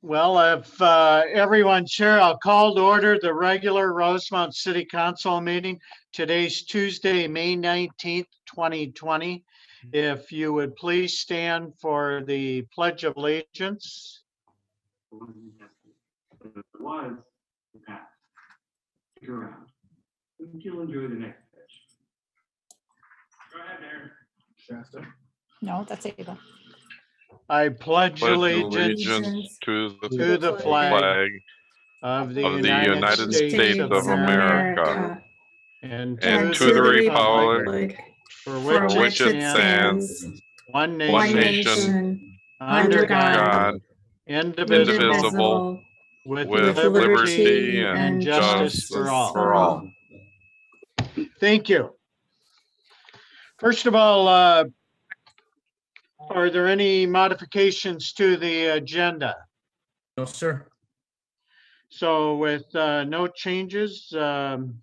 Well, if everyone's here, I'll call to order the regular Rosemount City Council meeting. Today's Tuesday, May 19th, 2020. If you would please stand for the Pledge of Allegiance. Was Pat. Stick around. You'll enjoy the next pitch. Go ahead, Mayor. Shasta. No, that's Ava. I pledge allegiance to to the flag of the United States of America and to the republic for for which it stands, one nation, under God, indivisible, with liberty and justice for all. Thank you. First of all, are there any modifications to the agenda? No, sir. So with no changes, I'll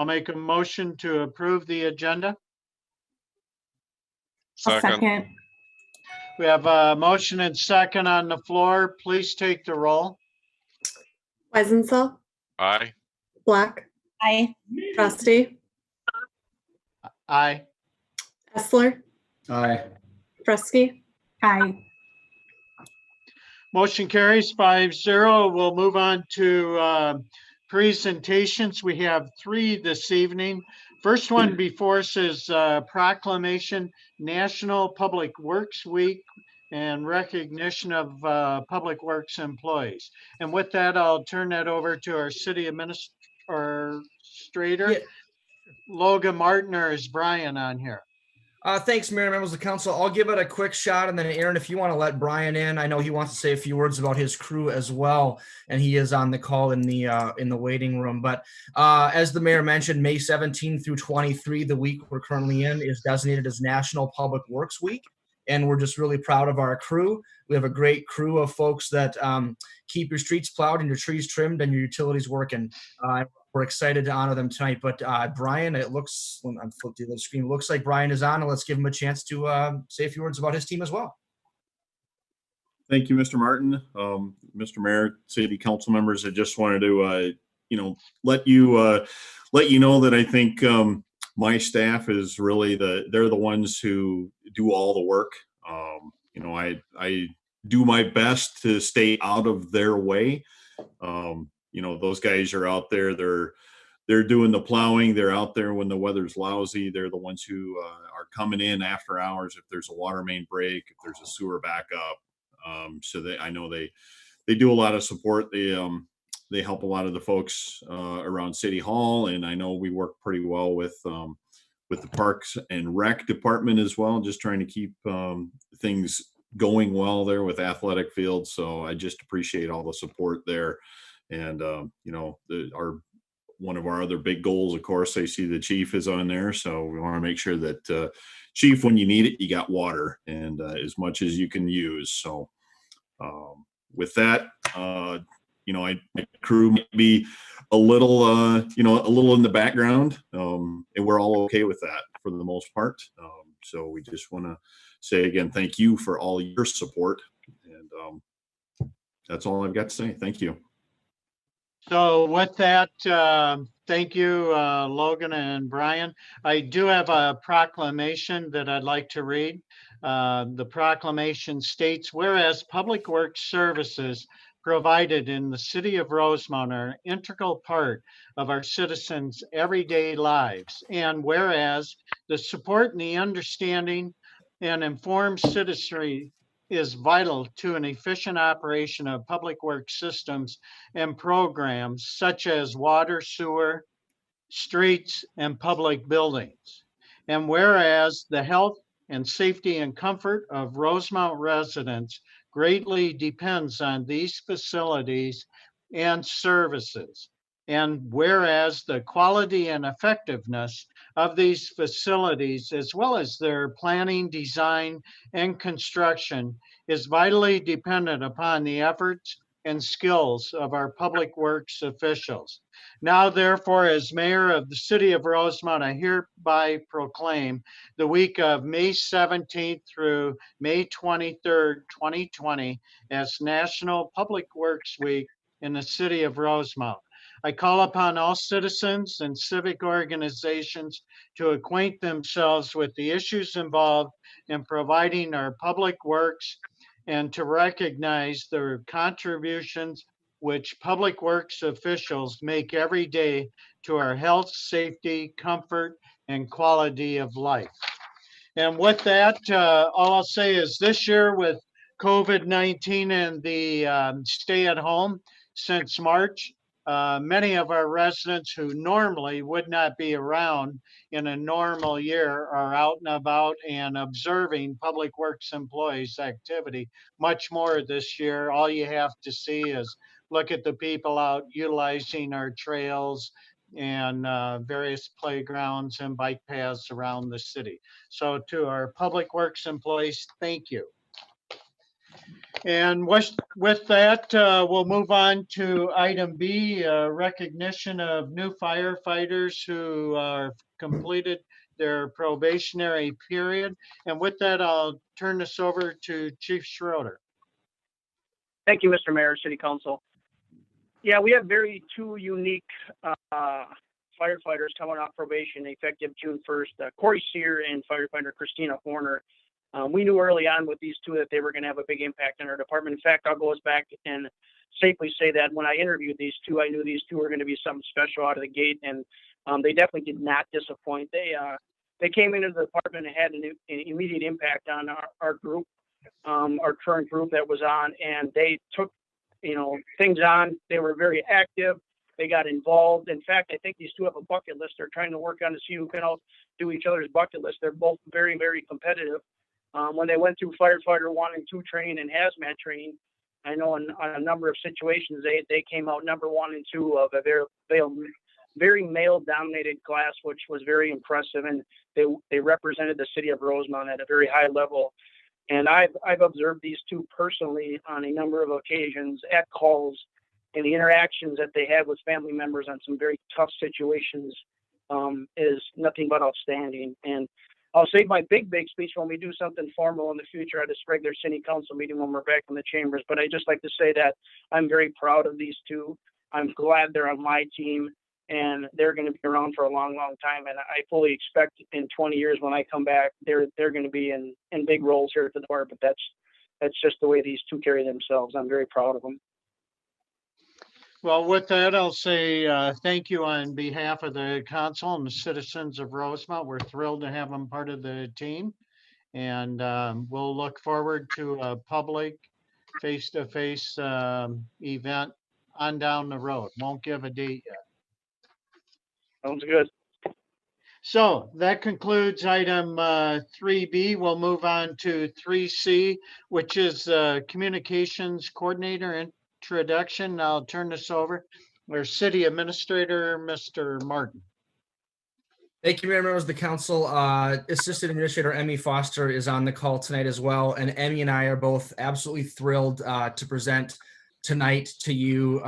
make a motion to approve the agenda. second. We have a motion and second on the floor. Please take the roll. Weisenthal, Aye. Black, Aye. Trusty, Aye. Essler, Aye. Fresky. Aye. Motion carries 5-0. We'll move on to presentations. We have 3 this evening. First one before us is proclamation National Public Works Week and recognition of public works employees. And with that, I'll turn that over to our city administrator, Yeah. Logan Martin, or is Brian on here? Thanks, Mayor, members of the council. I'll give it a quick shot, and then Aaron, if you want to let Brian in, I know he wants to say a few words about his crew as well, and he is on the call in the waiting room. But as the mayor mentioned, May 17th through 23, the week we're currently in, is designated as National Public Works Week, and we're just really proud of our crew. We have a great crew of folks that keep your streets plowed and your trees trimmed and your utilities working. We're excited to honor them tonight. But Brian, it looks, when I'm flipping the screen, looks like Brian is on, and let's give him a chance to say a few words about his team as well. Thank you, Mr. Martin. Mr. Mayor, city council members, I just wanted to, let you know that I think my staff is really they're the ones who do all the work. I do my best to stay out of their way. Those guys are out there, they're doing the plowing. They're out there when the weather's lousy. They're the ones who are coming in after hours if there's a water main break, if there's a sewer backup. I know they do a lot of support. They help a lot of the folks around City Hall, and I know we work pretty well with the Parks and Rec department as well, just trying to keep things going well there with athletic fields. So I just appreciate all the support there. And one of our other big goals, of course, I see the chief is on there, so we want to make sure that chief, when you need it, you got water and as much as you can use. So with that, my crew might be a little in the background, and we're all okay with that for the most part. So we just want to say again, thank you for all your support, and that's all I've got to say. Thank you. So with that, thank you, Logan and Brian. I do have a proclamation that I'd like to read. The proclamation states, whereas public works services provided in the city of Rosemount are an integral part of our citizens' everyday lives, and whereas the support and the understanding and informed citizenry is vital to an efficient operation of public works systems and programs such as water, sewer, streets, and public buildings. And whereas the health and safety and comfort of Rosemount residents greatly depends on these facilities and services. And whereas the quality and effectiveness of these facilities, as well as their planning, design, and construction, is vitally dependent upon the efforts and skills of our public works officials. Now, therefore, as mayor of the city of Rosemount, I hereby proclaim the week of May 17th through May 23rd, 2020 as National Public Works Week in the city of Rosemount. I call upon all citizens and civic organizations to acquaint themselves with the issues involved in providing our public works and to recognize the contributions which public works officials make every day to our health, safety, comfort, and quality of life. And with that, all I'll say is this year with COVID-19 and the stay at home since March, many of our residents who normally would not be around in a normal year are out and about and observing public works employees' activity much more this year. All you have to see is look at the people out utilizing our trails and various playgrounds and bike paths around the city. So to our public works employees, thank you. And with that, we'll move on to item B, recognition of new firefighters who are completed their probationary period. And with that, I'll turn this over to Chief Schroeder. Thank you, Mr. Mayor, City Council. Yeah, we have two unique firefighters coming off probation effective June 1st, Corey Sear and firefighter Christina Horner. We knew early on with these two that they were going to have a big impact on our department. In fact, I'll go back and safely say that when I interviewed these two, I knew these two were going to be something special out of the gate, and they definitely did not disappoint. They came into the department and had an immediate impact on our group, our current group that was on, and they took things on. They were very active. They got involved. In fact, I think these two have a bucket list they're trying to work on to see who can all do each other's bucket list. They're both very, very competitive. When they went through firefighter 1 and 2 training and hazmat training, I know on a number of situations, they came out number 1 and 2 of a very male-dominated class, which was very impressive. And they represented the city of Rosemount at a very high level. And I've observed these two personally on a number of occasions at calls, and the interactions that they had with family members on some very tough situations is nothing but outstanding. And I'll save my big speech when we do something formal in the future at this regular city council meeting when we're back in the chambers. But I just like to say that I'm very proud of these two. I'm glad they're on my team, and they're going to be around for a long, long time. And I fully expect in 20 years when I come back, they're going to be in big roles here at the department. That's just the way these two carry themselves. I'm very proud of them. Well, with that, I'll say thank you on behalf of the council and the citizens of Rosemount. We're thrilled to have them part of the team. And we'll look forward to a public face-to-face event on down the road. Won't give a date yet. Sounds good. So that concludes item 3B. We'll move on to 3C, which is communications coordinator introduction. I'll turn this over. Our city administrator, Mr. Martin. Thank you, Mayor, members of the council. Assistant Administrator Emmy Foster is on the call tonight as well. And Emmy and I are both absolutely thrilled to present tonight to you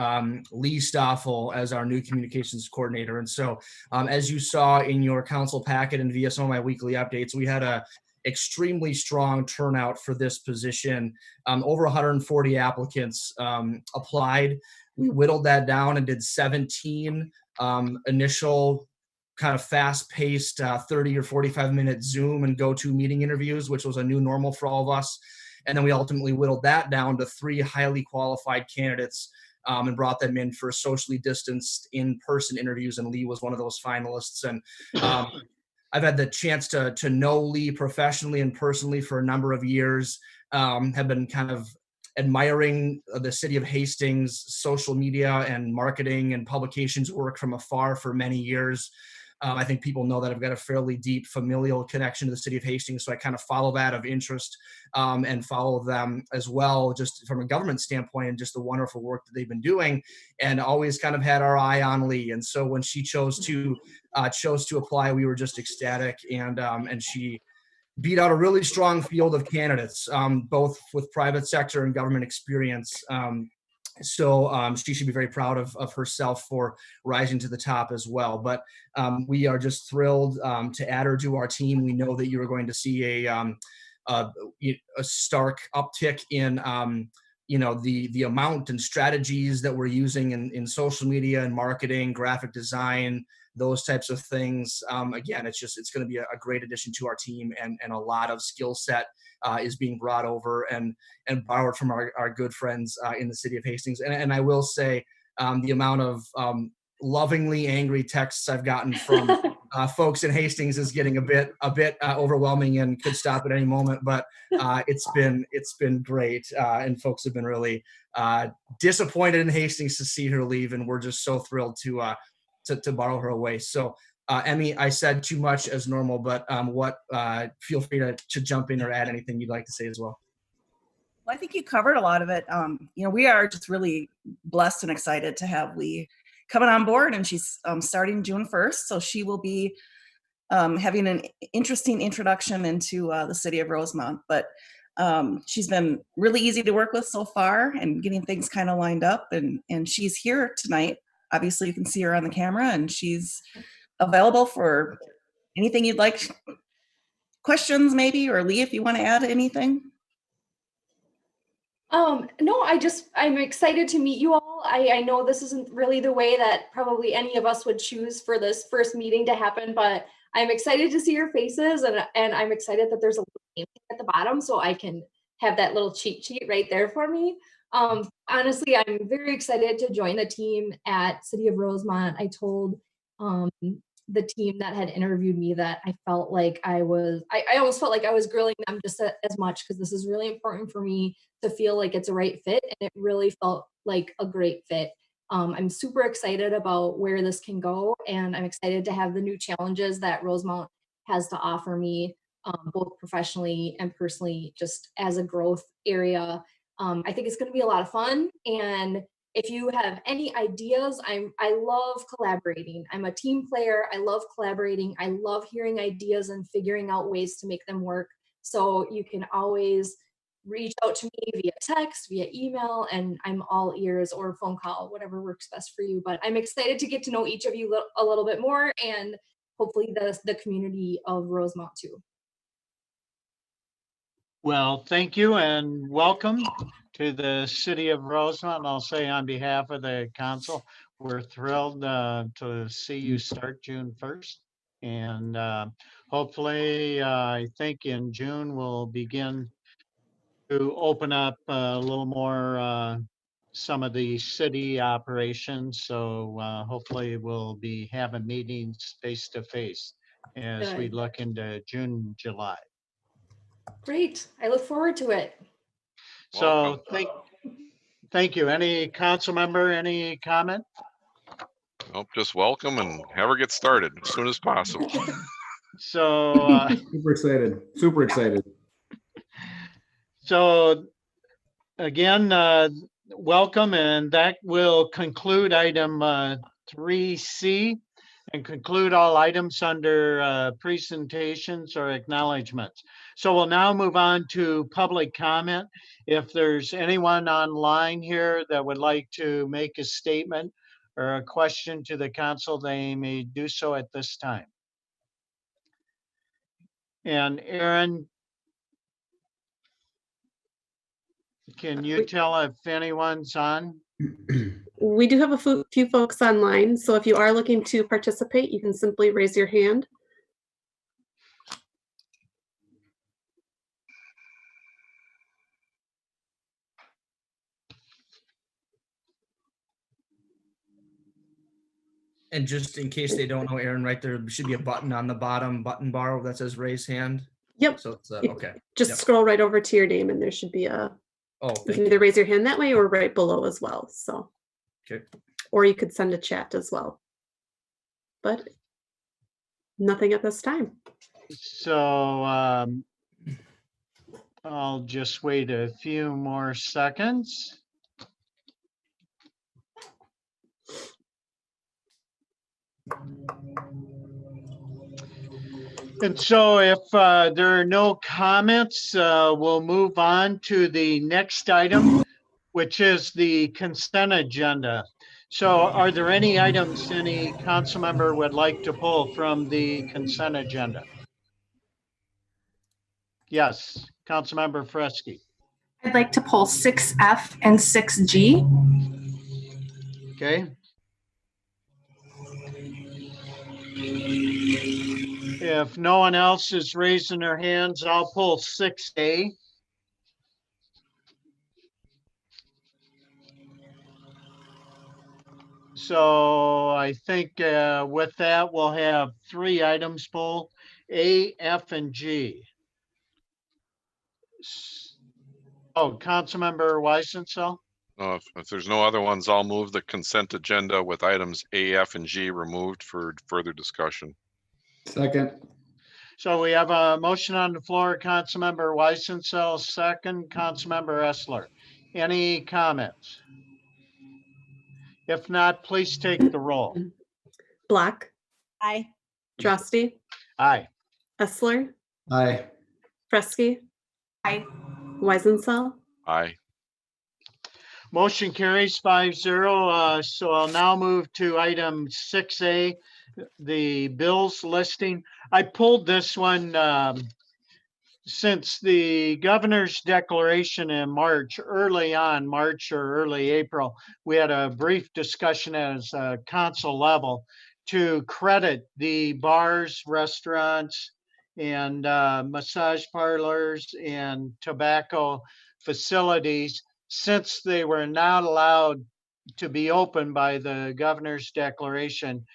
Lee Stoffel as our new communications coordinator. And so as you saw in your council packet and via some of my weekly updates, we had a extremely strong turnout for this position. Over 140 applicants applied. We whittled that down and did 17 initial kind of fast-paced 30 or 45-minute Zoom and go-to meeting interviews, which was a new normal for all of us. And then we ultimately whittled that down to 3 highly qualified candidates and brought them in for socially distanced in-person interviews. And Lee was one of those finalists. And I've had the chance to know Lee professionally and personally for a number of years, have been kind of admiring the city of Hastings social media and marketing and publications work from afar for many years. I think people know that I've got a fairly deep familial connection to the city of Hastings, so I kind of follow that of interest and follow them as well, just from a government standpoint and just the wonderful work that they've been doing, and always kind of had our eye on Lee. And so when she chose to apply, we were just ecstatic, and she beat out a really strong field of candidates, both with private sector and government experience. So she should be very proud of herself for rising to the top as well. But we are just thrilled to add her to our team. We know that you are going to see a stark uptick in the amount and strategies that we're using in social media and marketing, graphic design, those types of things. Again, it's going to be a great addition to our team, and a lot of skill set is being brought over and borrowed from our good friends in the city of Hastings. And I will say the amount of lovingly angry texts I've gotten from folks in Hastings is getting a bit overwhelming and could stop at any moment. But it's been great, and folks have been really disappointed in Hastings to see her leave, and we're just so thrilled to borrow her away. So. Emmy, I said too much as normal, but feel free to jump in or add anything you'd like to say as well. Well, I think you covered a lot of it. We are just really blessed and excited to have Lee coming on board, and she's starting June 1st. So she will be having an interesting introduction into the city of Rosemount. But she's been really easy to work with so far and getting things kind of lined up. And she's here tonight. Obviously, you can see her on the camera, and she's available for anything you'd like. Questions maybe, or Lee, if you want to add anything. No, I'm excited to meet you all. I know this isn't really the way that probably any of us would choose for this first meeting to happen, but I'm excited to see your faces, and I'm excited that there's a little name at the bottom so I can have that little cheat sheet right there for me. Honestly, I'm very excited to join the team at City of Rosemount. I told the team that had interviewed me that I felt like I almost felt like I was grilling them just as much, because this is really important for me to feel like it's a right fit, and it really felt like a great fit. I'm super excited about where this can go, and I'm excited to have the new challenges that Rosemount has to offer me, both professionally and personally, just as a growth area. I think it's going to be a lot of fun, and if you have any ideas, I love collaborating. I'm a team player. I love collaborating. I love hearing ideas and figuring out ways to make them work. So you can always reach out to me via text, via email, and I'm all ears, or phone call, whatever works best for you. But I'm excited to get to know each of you a little bit more, and hopefully the community of Rosemount too. Well, thank you and welcome to the city of Rosemount. And I'll say on behalf of the council, we're thrilled to see you start June 1st. And hopefully, I think in June, we'll begin to open up a little more some of the city operations. So hopefully we'll be having meetings face to face as we look into June, July. Great. I look forward to it. So thank you. Any council member, any comment? Nope, just welcome and have her get started as soon as possible. So Super excited. So again, welcome, and that will conclude item 3C and conclude all items under presentations or acknowledgements. So we'll now move on to public comment. If there's anyone online here that would like to make a statement or a question to the council, they may do so at this time. And Aaron, can you tell if anyone's on? We do have a few folks online, so if you are looking to participate, you can simply raise your hand. And just in case they don't know, Aaron, right there should be a button on the bottom button bar that says raise hand. Yep. So it's okay. Just scroll right over to your name, and there should be you can either raise your hand that way or right below as well. So, okay. Or you could send a chat as well. But nothing at this time. So I'll just wait a few more seconds. And so if there are no comments, we'll move on to the next item, which is the consent agenda. So are there any items any council member would like to pull from the consent agenda? Yes, Councilmember Fresky. I'd like to pull 6F and 6G. Okay. If no one else is raising their hands, I'll pull 6A. So I think with that, we'll have 3 items pull, A, F, and G. Oh, Councilmember Weisenthal? If there's no other ones, I'll move the consent agenda with items A, F, and G removed for further discussion. Second. So we have a motion on the floor, Councilmember Weisenthal, second, Councilmember Essler. Any comments? If not, please take the roll. Black, Aye. Drosty, Aye. Essler, Aye. Fresky, Aye. Weisenthal. Aye. Motion carries 5-0. So I'll now move to item 6A, the bills listing. I pulled this one since the governor's declaration in March, early on, March or early April, we had a brief discussion as a council level to credit the bars, restaurants, and massage parlors and tobacco facilities, since they were not allowed to be open by the governor's declaration.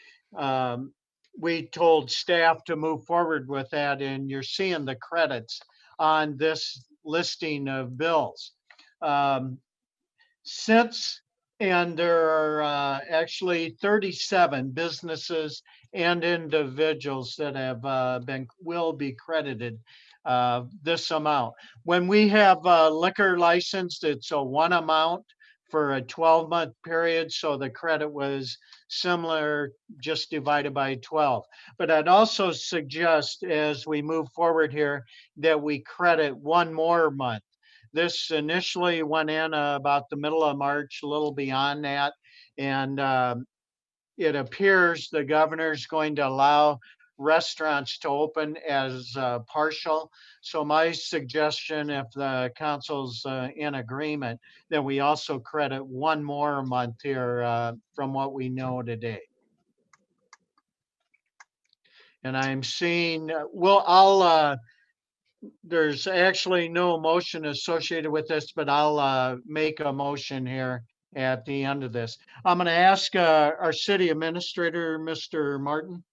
We told staff to move forward with that, and you're seeing the credits on this listing of bills. And there are actually 37 businesses and individuals that have will be credited this amount. When we have a liquor license, it's a one amount for a 12-month period, so the credit was similar, just divided by 12. But I'd also suggest, as we move forward here, that we credit one more month. This initially went in about the middle of March, a little beyond that, and it appears the governor's going to allow restaurants to open as partial. So my suggestion, if the council's in agreement, that we also credit one more month here from what we know today. And I'm seeing, there's actually no motion associated with this, but I'll make a motion here at the end of this. I'm going to ask our city administrator, Mr. Martin,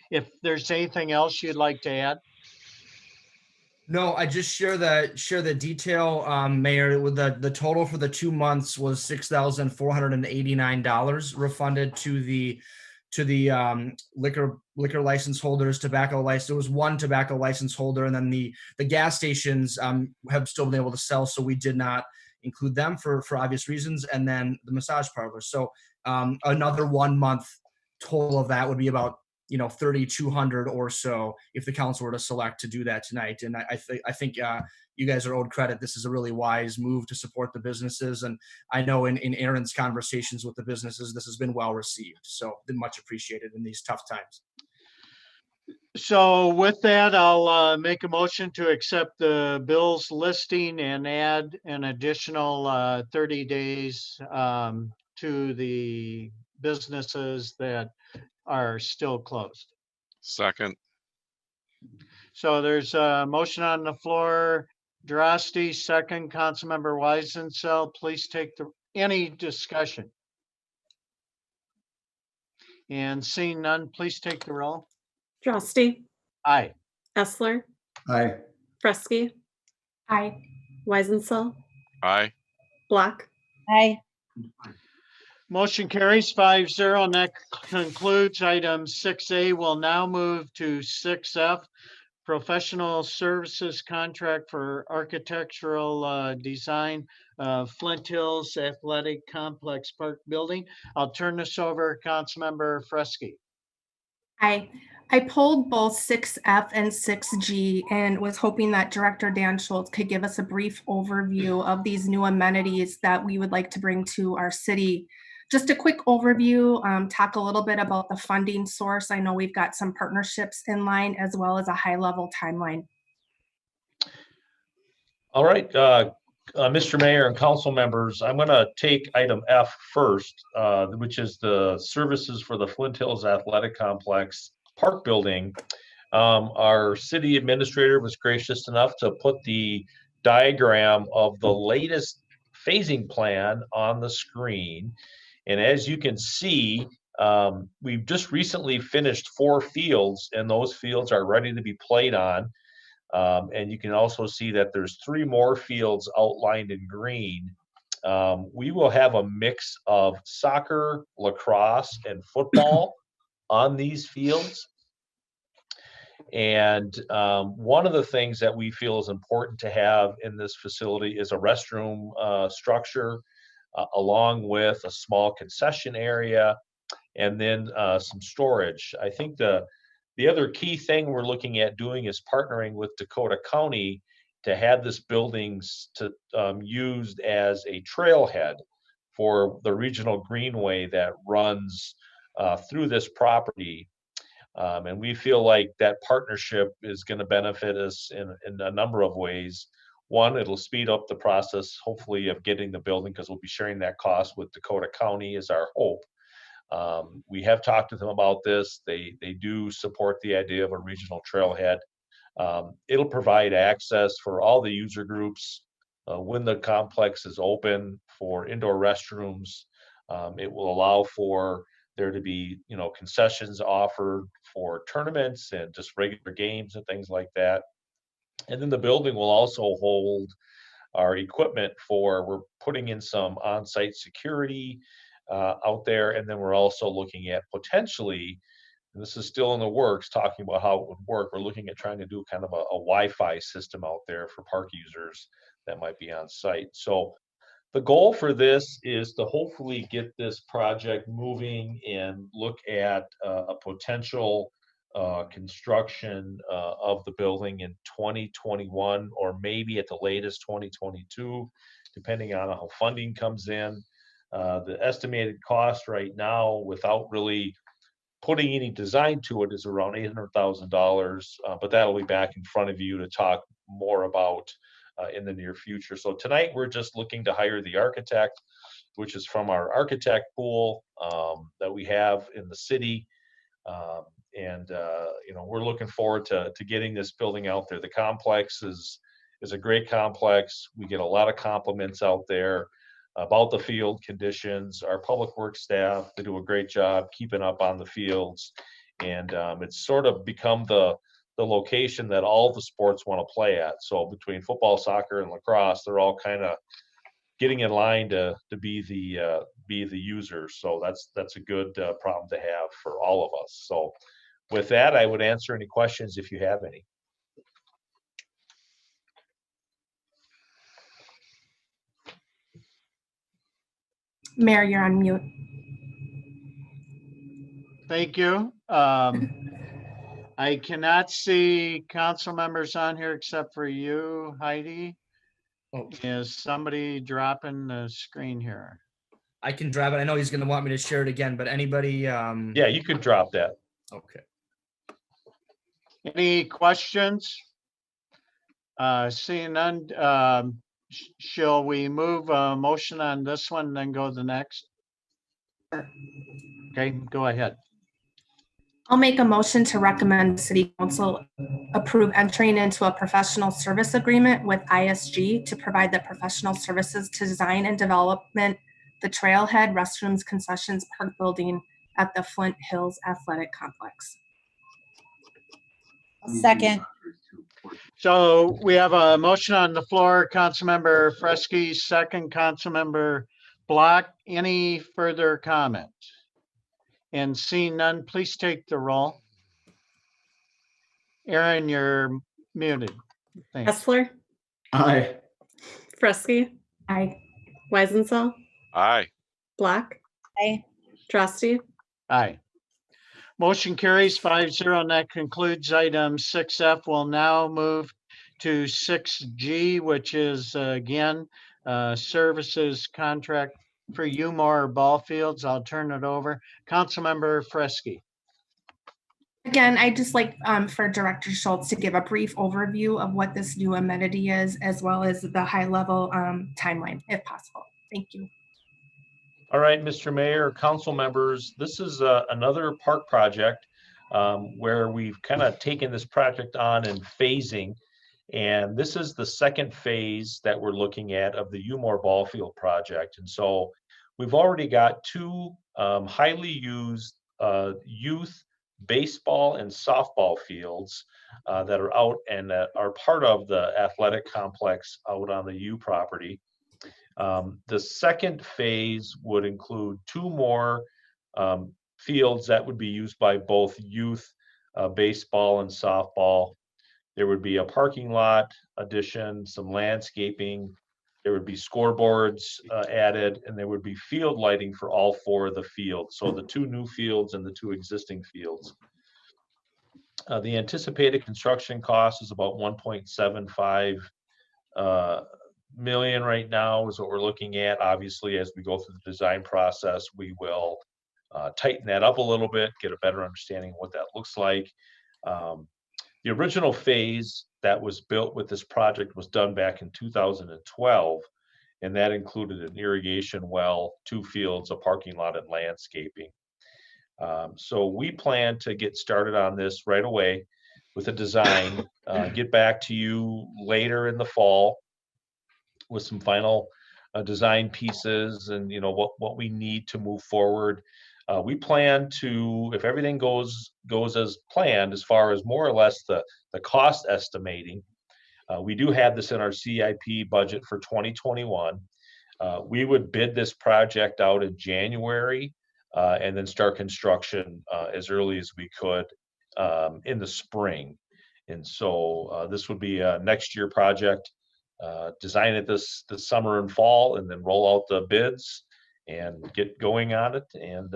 if there's anything else you'd like to add. No, I just share the detail, Mayor. With the total for the 2 months was $6,489 refunded to the liquor license holders, tobacco license. There was one tobacco license holder, and then the gas stations have still been able to sell, so we did not include them for obvious reasons. And then the massage parlors. So another 1 month total of that would be about 3,200 or so if the council were to select to do that tonight. And I think you guys are owed credit. This is a really wise move to support the businesses. And I know in Aaron's conversations with the businesses, this has been well received. So been much appreciated in these tough times. So with that, I'll make a motion to accept the bills listing and add an additional 30 days to the businesses that are still closed. Second. So there's a motion on the floor. Drosty, second. Councilmember Weisenthal, please take any discussion. And seeing none, please take the roll. Drosty, Aye. Essler, Aye. Fresky, Aye. Weisenthal, Aye. Black. Aye. Motion carries 5-0, and that concludes item 6A. We'll now move to 6F, professional services contract for architectural design, Flint Hills Athletic Complex Park Building. I'll turn this over to Councilmember Fresky. Aye. I pulled both 6F and 6G and was hoping that Director Dan Schultz could give us a brief overview of these new amenities that we would like to bring to our city. Just a quick overview, talk a little bit about the funding source. I know we've got some partnerships in line as well as a high-level timeline. All right, Mr. Mayor and council members, I'm going to take item F first, which is the services for the Flint Hills Athletic Complex Park Building. Our city administrator was gracious enough to put the diagram of the latest phasing plan on the screen. And as you can see, we've just recently finished 4 fields, and those fields are ready to be played on. And you can also see that there's 3 more fields outlined in green. We will have a mix of soccer, lacrosse, and football on these fields. And one of the things that we feel is important to have in this facility is a restroom structure, along with a small concession area, and then some storage. I think the other key thing we're looking at doing is partnering with Dakota County to have this building used as a trailhead for the regional greenway that runs through this property. And we feel like that partnership is going to benefit us in a number of ways. One, it'll speed up the process, hopefully, of getting the building, because we'll be sharing that cost with Dakota County is our hope. We have talked to them about this. They do support the idea of a regional trailhead. It'll provide access for all the user groups when the complex is open for indoor restrooms. It will allow for there to be, concessions offered for tournaments and just regular games and things like that. And then the building will also hold our equipment we're putting in some on-site security out there. And then we're also looking at potentially, and this is still in the works, talking about how it would work. We're looking at trying to do kind of a Wi-Fi system out there for park users that might be on site. So the goal for this is to hopefully get this project moving and look at a potential construction of the building in 2021, or maybe at the latest 2022, depending on how funding comes in. The estimated cost right now, without really putting any design to it, is around $800,000, but that'll be back in front of you to talk more about in the near future. So tonight we're just looking to hire the architect, which is from our architect pool that we have in the city. We're looking forward to getting this building out there. The complex is a great complex. We get a lot of compliments out there about the field conditions. Our public works staff, they do a great job keeping up on the fields. And it's sort of become the location that all the sports want to play at. So between football, soccer, and lacrosse, they're all kind of getting in line to be the users. So that's a good problem to have for all of us. So with that, I would answer any questions if you have any. Mayor, you're on mute. Thank you. I cannot see council members on here except for you, Heidi. Oh. Is somebody dropping the screen here? I can drop it. I know he's going to want me to share it again, but anybody? Yeah, you could drop that. Okay. Any questions? Seeing none, shall we move a motion on this one and then go to the next? Okay, go ahead. I'll make a motion to recommend the City Council approve entering into a professional service agreement with ISG to provide the professional services to design and development the trailhead, restrooms, concessions, park building at the Flint Hills Athletic Complex. Second. So we have a motion on the floor. Councilmember Fresky, second. Councilmember Block. Any further comment? And seeing none, please take the roll. Aaron, you're muted. Thanks. Hessler, Aye. Fresky, Aye. Weisenthal, Aye. Black, Aye. Trusty. Aye. Motion carries 5-0, and that concludes item 6F. We'll now move to 6G, which is again, services contract for Umore Ball Fields. I'll turn it over. Councilmember Fresky. Again, I'd just like for Director Schultz to give a brief overview of what this new amenity is, as well as the high-level timeline, if possible. Thank you. All right, Mr. Mayor, council members, this is another park project where we've kind of taken this project on in phasing. And this is the second phase that we're looking at of the Umore Ball Field project. And so we've already got two highly used youth baseball and softball fields that are out and that are part of the athletic complex out on the U property. The second phase would include two more fields that would be used by both youth baseball and softball. There would be a parking lot addition, some landscaping. There would be scoreboards added, and there would be field lighting for all four of the fields. So the two new fields and the two existing fields. The anticipated construction cost is about 1.75 million right now is what we're looking at. Obviously, as we go through the design process, we will tighten that up a little bit, get a better understanding of what that looks like. The original phase that was built with this project was done back in 2012, and that included an irrigation well, two fields, a parking lot, and landscaping. So we plan to get started on this right away with a design, get back to you later in the fall with some final design pieces and what we need to move forward. We plan to, if everything goes as planned, as far as more or less the cost estimating, we do have this in our CIP budget for 2021. We would bid this project out in January and then start construction as early as we could in the spring. And so this would be a next year project. Design it this summer and fall, and then roll out the bids and get going on it, and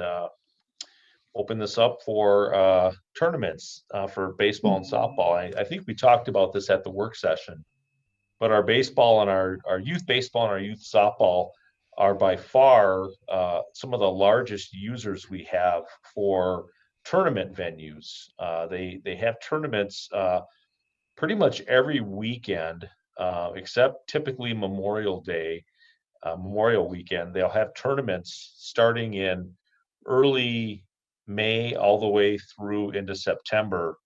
open this up for tournaments for baseball and softball. I think we talked about this at the work session, but our baseball and our youth baseball and our youth softball are by far some of the largest users we have for tournament venues. They have tournaments pretty much every weekend, except typically Memorial Day, Memorial Weekend. They'll have tournaments starting in early May all the way through into September.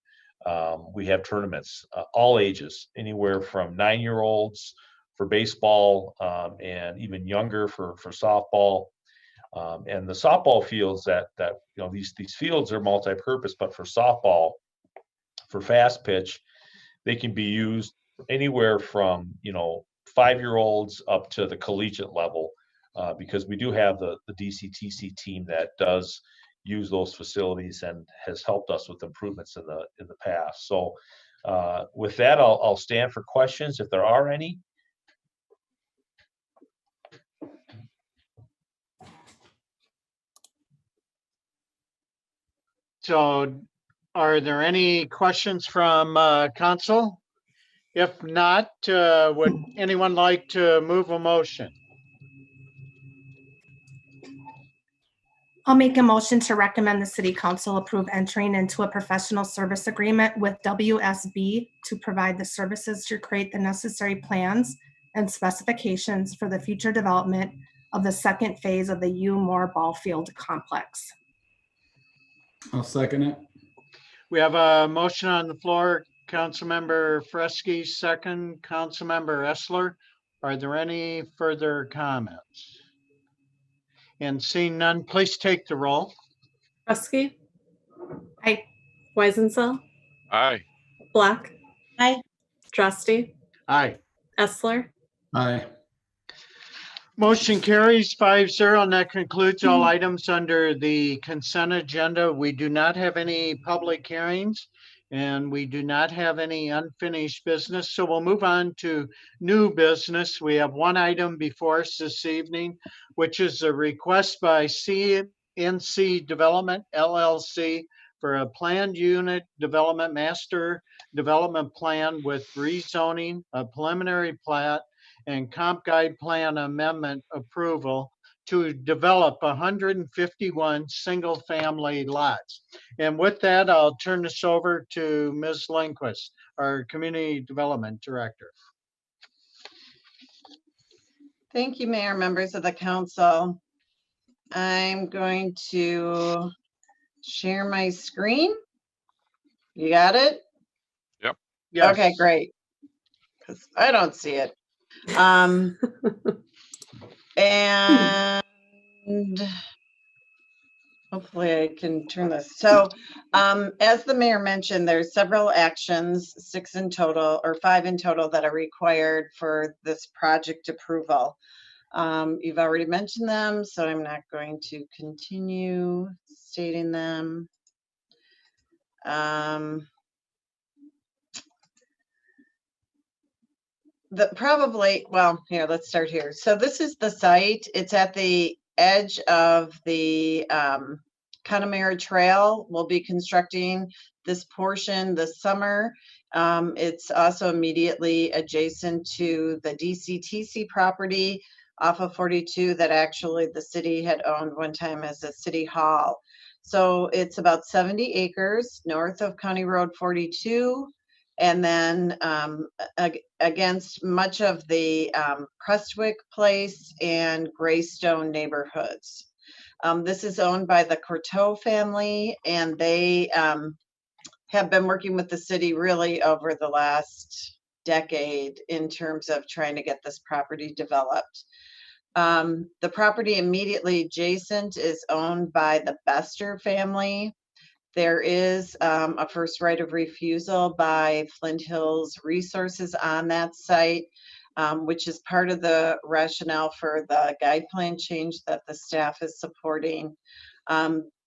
We have tournaments, all ages, anywhere from 9-year-olds for baseball and even younger for softball. And the softball fields that these fields are multi-purpose, but for softball, for fast pitch, they can be used anywhere from 5-year-olds up to the collegiate level, because we do have the DCTC team that does use those facilities and has helped us with improvements in the past. So with that, I'll stand for questions if there are any. So are there any questions from council? If not, would anyone like to move a motion? I'll make a motion to recommend the city council approve entering into a professional service agreement with WSB to provide the services to create the necessary plans and specifications for the future development of the second phase of the Umore Ball Field complex. I'll second it. We have a motion on the floor. Councilmember Fresky, second. Councilmember Essler. Are there any further comments? And seeing none, please take the roll. Fresky. Aye. Weisensell. Aye. Black. Aye. Drosty. Aye. Essler. Aye. Motion carries 5-0, and that concludes all items under the consent agenda. We do not have any public hearings, and we do not have any unfinished business. So we'll move on to new business. We have one item before us this evening, which is a request by CNC Development LLC for a planned unit development master development plan with rezoning, a preliminary plat, and comp guide plan amendment approval to develop 151 single-family lots. And with that, I'll turn this over to Ms. Lindquist, our Community Development Director. Thank you, Mayor, members of the council. I'm going to share my screen. You got it? Yep. Yes. Okay, great. Because I don't see it. And hopefully I can turn this. So as the mayor mentioned, there's several actions, 6 in total or 5 in total that are required for this project approval. You've already mentioned them, so I'm not going to continue stating them. Well, here, let's start here. So this is the site. It's at the edge of the Connemara Trail. We'll be constructing this portion this summer. It's also immediately adjacent to the DCTC property off of 42 that actually the city had owned one time as a city hall. So it's about 70 acres north of County Road 42. And then against much of the Prestwick Place and Greystone neighborhoods. This is owned by the Courteau family, and they have been working with the city really over the last decade in terms of trying to get this property developed. The property immediately adjacent is owned by the Bester family. There is a first right of refusal by Flint Hills Resources on that site, which is part of the rationale for the guide plan change that the staff is supporting.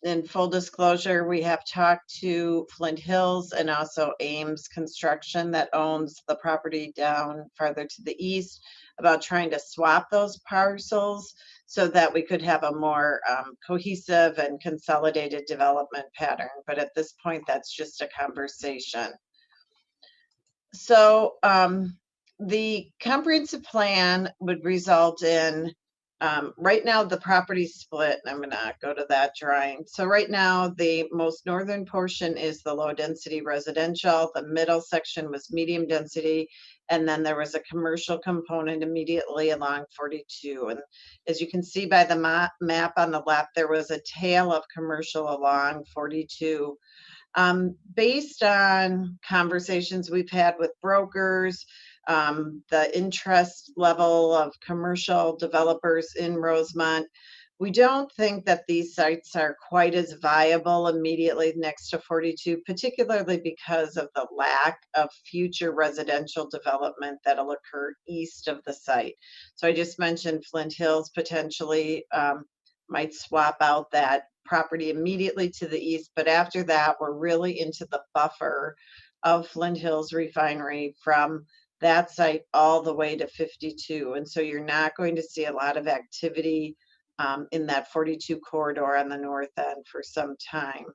In full disclosure, we have talked to Flint Hills and also Ames Construction that owns the property down farther to the east about trying to swap those parcels so that we could have a more cohesive and consolidated development pattern. But at this point, that's just a conversation. So the comprehensive plan would result in, right now the property's split, and I'm gonna go to that drawing. So right now, the most northern portion is the low density residential, the middle section was medium density, and then there was a commercial component immediately along 42. And as you can see by the map on the left, there was a tail of commercial along 42. Based on conversations we've had with brokers, the interest level of commercial developers in Rosemount, we don't think that these sites are quite as viable immediately next to 42, particularly because of the lack of future residential development that'll occur east of the site. So I just mentioned Flint Hills potentially might swap out that property immediately to the east, but after that, we're really into the buffer of Flint Hills Refinery from that site all the way to 52. And so you're not going to see a lot of activity in that 42 corridor on the north end for some time.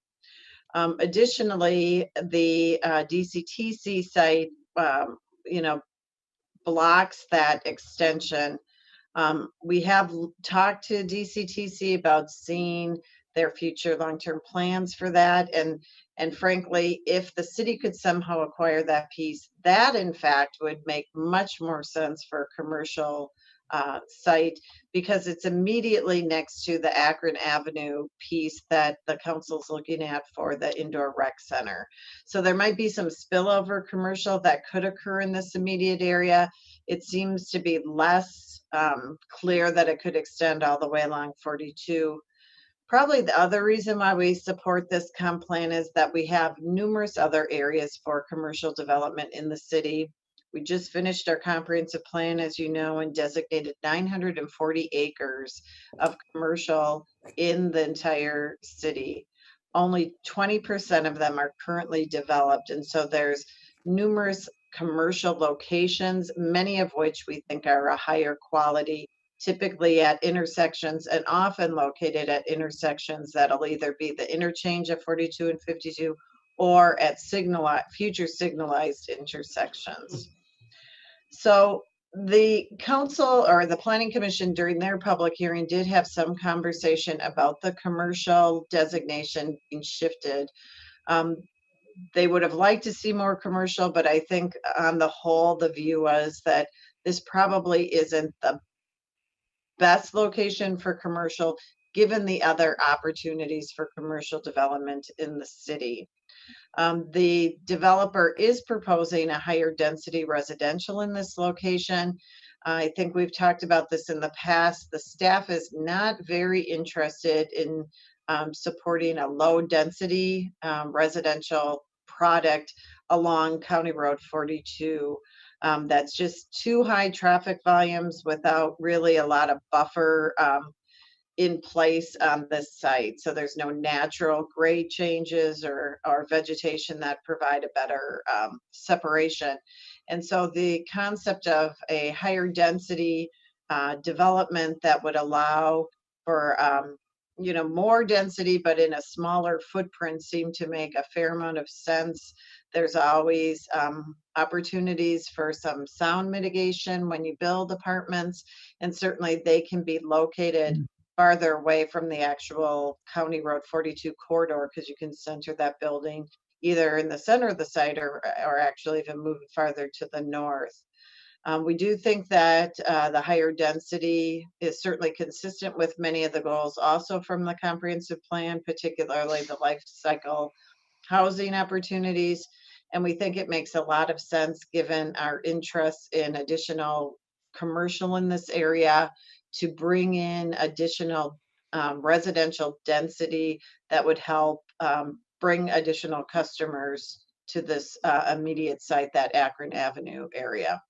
Additionally, the DCTC site, blocks that extension. We have talked to DCTC about seeing their future long-term plans for that. And frankly, if the city could somehow acquire that piece, that in fact would make much more sense for a commercial site because it's immediately next to the Akron Avenue piece that the council's looking at for the indoor rec center. So there might be some spillover commercial that could occur in this immediate area. It seems to be less clear that it could extend all the way along 42. Probably the other reason why we support this comp plan is that we have numerous other areas for commercial development in the city. We just finished our comprehensive plan, as you know, and designated 940 acres of commercial in the entire city. Only 20% of them are currently developed. And so there's numerous commercial locations, many of which we think are a higher quality typically at intersections and often located at intersections that'll either be the interchange of 42 and 52 or at future signalized intersections. So the council or the planning commission during their public hearing did have some conversation about the commercial designation being shifted. They would have liked to see more commercial, but I think on the whole, the view was that this probably isn't the best location for commercial, given the other opportunities for commercial development in the city. The developer is proposing a higher density residential in this location. I think we've talked about this in the past. The staff is not very interested in supporting a low density residential product along County Road 42. That's just too high traffic volumes without really a lot of buffer in place on this site. So there's no natural grade changes or vegetation that provide a better separation. And so the concept of a higher density development that would allow for more density, but in a smaller footprint seemed to make a fair amount of sense. There's always opportunities for some sound mitigation when you build apartments, and certainly they can be located farther away from the actual County Road 42 corridor, because you can center that building either in the center of the site or actually even move it farther to the north. We do think that the higher density is certainly consistent with many of the goals also from the comprehensive plan, particularly the life cycle housing opportunities. And we think it makes a lot of sense given our interest in additional commercial in this area to bring in additional residential density that would help bring additional customers to this immediate site, that Akron Avenue area.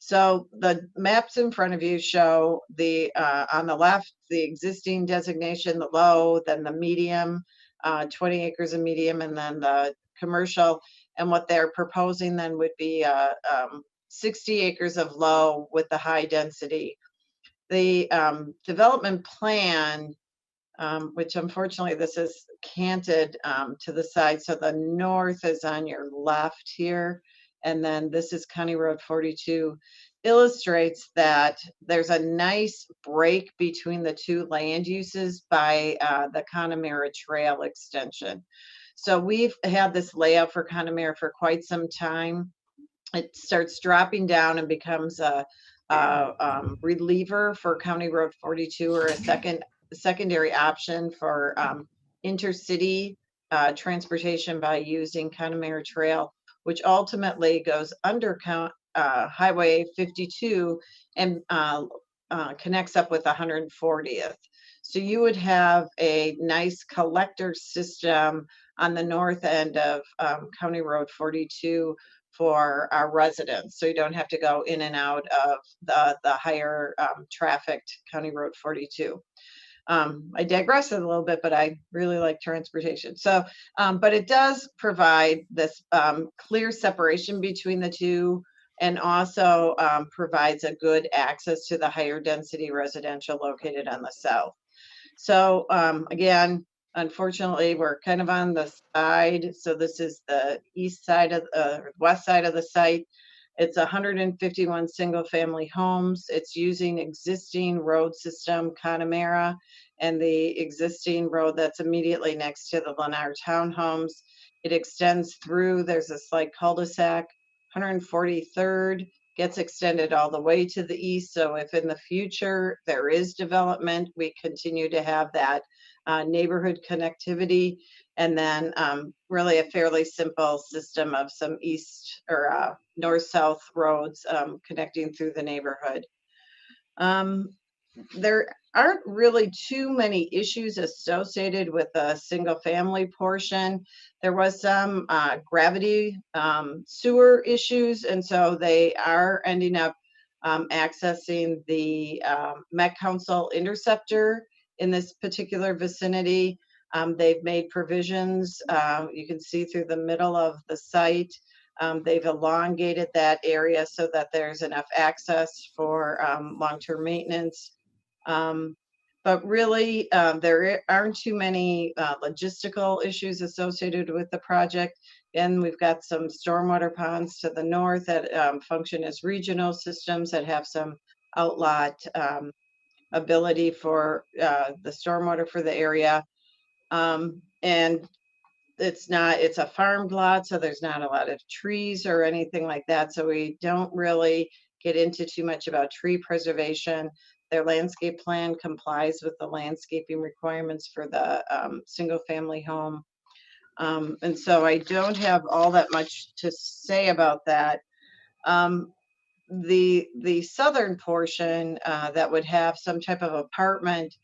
So the maps in front of you show the on the left, the existing designation, the low, then the medium, 20 acres of medium, and then the commercial. And what they're proposing then would be 60 acres of low with the high density. The development plan, which unfortunately this is canted to the side. So the north is on your left here. And then this is County Road 42, illustrates that there's a nice break between the two land uses by the Connemara Trail extension. So we've had this layout for Connemara for quite some time. It starts dropping down and becomes a reliever for County Road 42, or a secondary option for intercity transportation by using Connemara Trail, which ultimately goes under Highway 52 and connects up with 140th. So you would have a nice collector system on the north end of County Road 42 for our residents. So you don't have to go in and out of the higher trafficked County Road 42. I digress a little bit, but I really like transportation. So, but it does provide this clear separation between the two, and also provides a good access to the higher density residential located on the south. So again, unfortunately, we're kind of on the side. So this is the east side of west side of the site. It's 151 single family homes. It's using existing road system Connemara and the existing road that's immediately next to the Lennar townhomes. It extends through, there's a slight cul-de-sac. 143rd gets extended all the way to the east. So if in the future there is development, we continue to have that neighborhood connectivity. And then really a fairly simple system of some east or north-south roads connecting through the neighborhood. There aren't really too many issues associated with the single family portion. There was some gravity sewer issues, and so they are ending up accessing the Met Council interceptor in this particular vicinity. They've made provisions, you can see through the middle of the site. They've elongated that area so that there's enough access for long-term maintenance But really, there aren't too many logistical issues associated with the project. And we've got some stormwater ponds to the north that function as regional systems that have some outlot ability for the stormwater for the area. And it's a farmed lot, so there's not a lot of trees or anything like that. So we don't really get into too much about tree preservation. Their landscape plan complies with the landscaping requirements for the single family home. And so I don't have all that much to say about that. The southern portion that would have some type of apartment,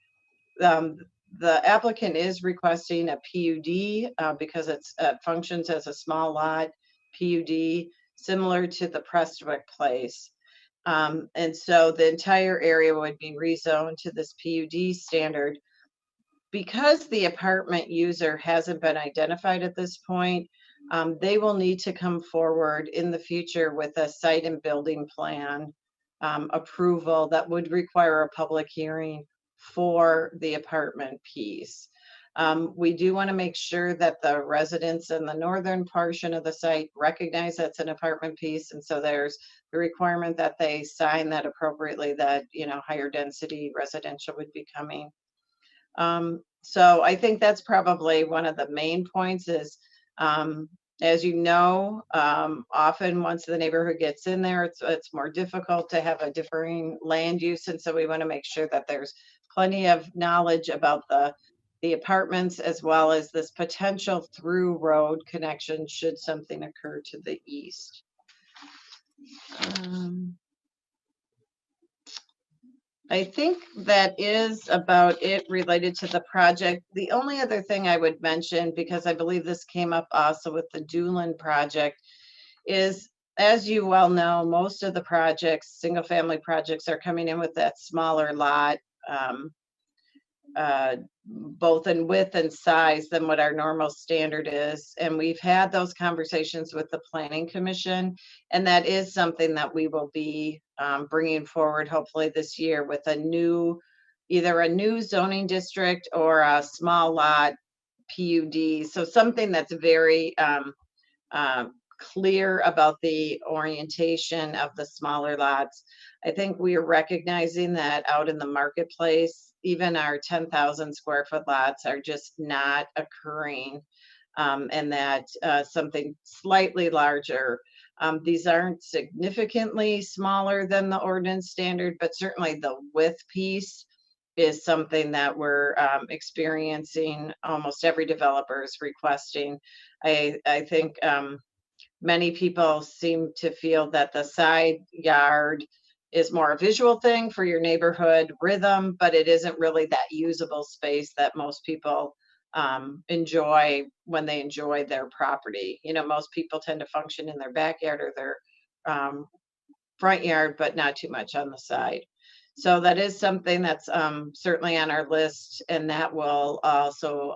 the applicant is requesting a PUD because it functions as a small lot PUD, similar to the Prestwick place. And so the entire area would be rezoned to this PUD standard. Because the apartment user hasn't been identified at this point, they will need to come forward in the future with a site and building plan approval that would require a public hearing for the apartment piece. We do want to make sure that the residents in the northern portion of the site recognize that's an apartment piece. And so there's the requirement that they sign that appropriately, that, you know, higher density residential would be coming. So I think that's probably one of the main points is, as you know, often once the neighborhood gets in there, it's more difficult to have a differing land use. And so we want to make sure that there's plenty of knowledge about the apartments, as well as this potential through road connection should something occur to the east. I think that is about it related to the project. The only other thing I would mention, because I believe this came up also with the Doolin project, is, as you well know, most of the projects, single family projects, are coming in with that smaller lot, both in width and size than what our normal standard is. And we've had those conversations with the Planning Commission, and that is something that we will be bringing forward hopefully this year with either a new zoning district or a small lot PUD. So something that's very clear about the orientation of the smaller lots. I think we are recognizing that out in the marketplace, even our 10,000 square foot lots are just not occurring, and that something slightly larger. These aren't significantly smaller than the ordinance standard, but certainly the width piece is something that we're experiencing. Almost every developer is requesting. I think many people seem to feel that the side yard is more a visual thing for your neighborhood rhythm, but it isn't really that usable space that most people enjoy when they enjoy their property. You know, most people tend to function in their backyard or their front yard, but not too much on the side. So that is something that's certainly on our list, and that will also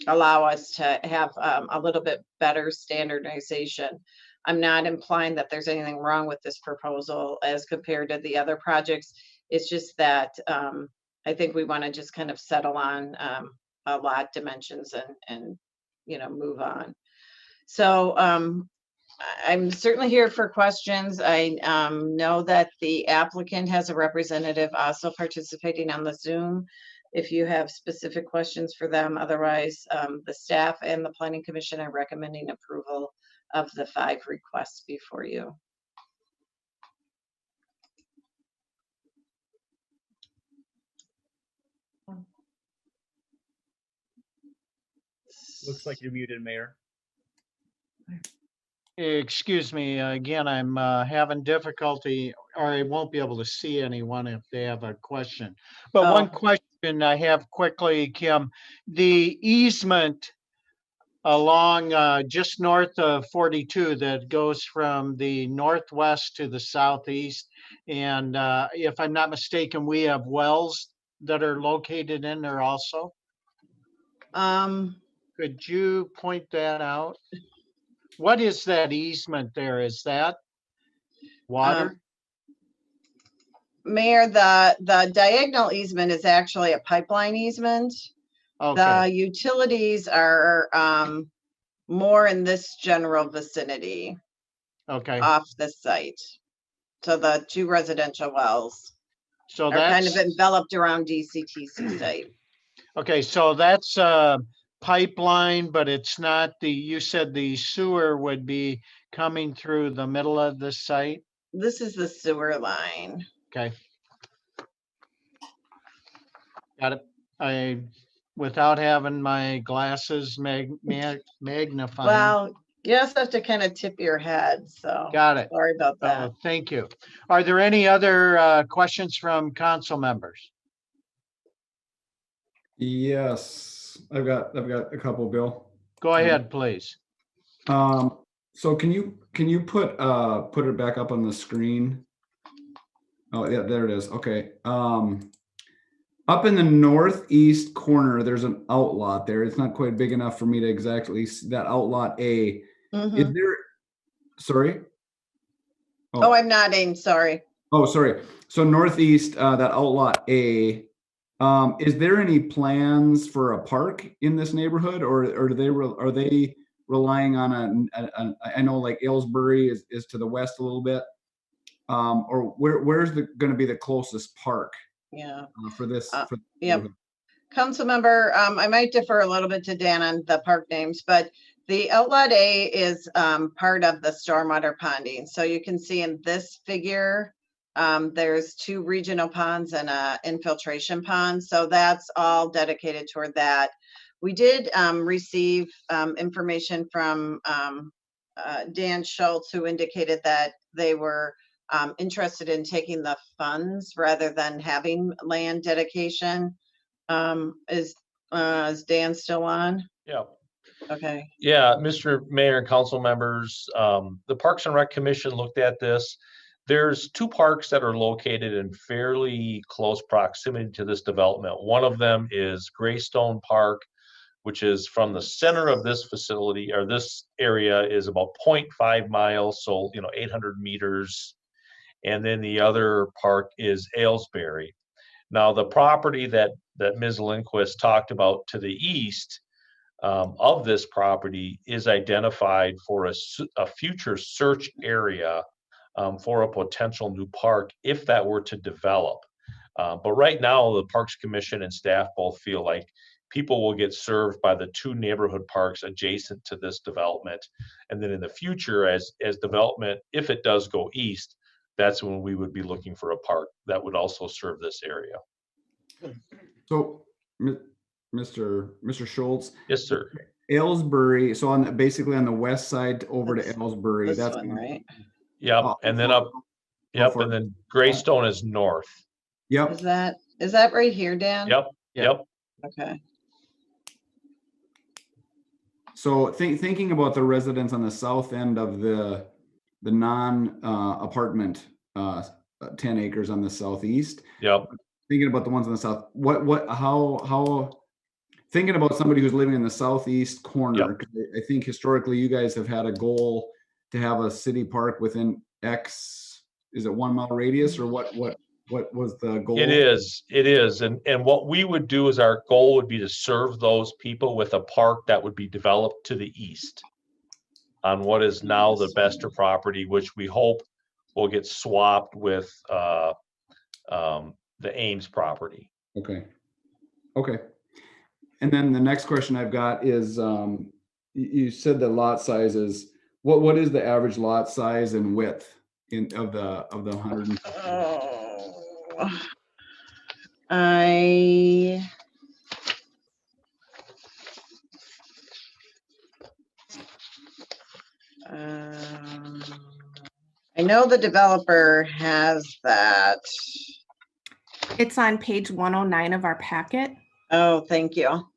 allow us to have a little bit better standardization. I'm not implying that there's anything wrong with this proposal as compared to the other projects. It's just that I think we want to just kind of settle on a lot dimensions and you know, move on. So I'm certainly here for questions. I know that the applicant has a representative also participating on the Zoom, if you have specific questions for them. Otherwise, the staff and the Planning Commission are recommending approval of the 5 requests before you. Looks like you're muted, Mayor. Excuse me, again, I'm having difficulty, or I won't be able to see anyone if they have a question. But one question I have quickly, Kim, the easement along just north of 42 that goes from the northwest to the southeast, and if I'm not mistaken, we have wells that are located in there also. Could you point that out? What is that easement there? Is that water? Mayor, the diagonal easement is actually a pipeline easement. Okay, The utilities are more in this general vicinity okay. off the site. So the two residential wells So are kind of that's, enveloped around DCTC site. okay, so that's pipeline, but it's not you said the sewer would be coming through the middle of the site? This is the sewer line. Okay. Got it. Without having my glasses magnifying. Well, you also have to kind of tip your head, so. Got it. Sorry about that. Oh, thank you. Are there any other questions from council members? Yes, I've got a couple, Bill. Go ahead, please. So can you put it back up on the screen? Oh yeah, there it is. Okay. Up in the northeast corner, there's an outlot there. It's not quite big enough for me to exactly see that outlot A. Is Mhm. there? Sorry. Oh, I'm nodding, sorry. Oh, sorry. So northeast, that outlot A. Is there any plans for a park in this neighborhood, or are they relying on I know like Aylesbury is to the west a little bit, or where's going to be the closest park? Yeah. For this. For Yep. Council member, I might differ a little bit to Dan on the park names, but the outlet A is part of the stormwater ponding. So you can see in this figure, there's 2 regional ponds and a infiltration pond. So that's all dedicated toward that. We did receive information from Dan Schultz, who indicated that they were interested in taking the funds rather than having land dedication. Is Dan still on? Yeah. Okay. Yeah, Mr. Mayor and council members, the Parks and Rec Commission looked at this. There's 2 parks that are located in fairly close proximity to this development. One of them is Greystone Park, which is from the center of this facility, or this area is about 0.5 miles, so 800 meters. And then the other park is Aylesbury. Now, the property that Ms. Lindquist talked about to the east of this property is identified for a future search area for a potential new park if that were to develop. But right now, the Parks Commission and staff both feel like people will get served by the 2 neighborhood parks adjacent to this development. And then in the future, as development, if it does go east, that's when we would be looking for a park that would also serve this area. So, Mr. Schultz. Yes, sir. Aylesbury, so basically on the west side over to Aylesbury. This That's one, right? Yep, and then up, yep, and then Greystone is north. Yep. Is that right here, Dan? Yep, yep. Okay. So thinking about the residents on the south end of the non-apartment 10 acres on the southeast. Yep. Thinking about the ones on the south, how thinking about somebody who's living in the southeast corner, 'cause I think historically you guys have had a goal to have a city park within X, is it 1 mile radius, or what was the goal? It is. And what we would do is our goal would be to serve those people with a park that would be developed to the east on what is now the Bester property, which we hope will get swapped with the Ames property. Okay. And then the next question I've got is, you said the lot sizes. What is the average lot size and width of the 100? I know the developer has that. It's on page 109 of our packet. Oh, thank you.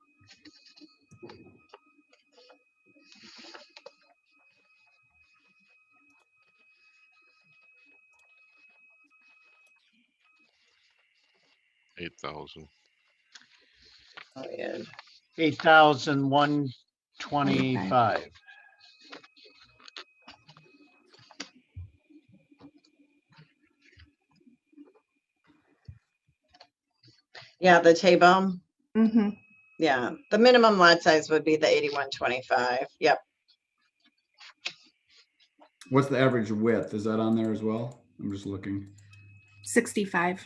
$8,000. Oh, yeah. 8,125. Yeah, the T-bone. Mm-hmm. Yeah, the minimum lot size would be the 8125. Yep. What's the average width? Is that on there as well? I'm just looking. 65.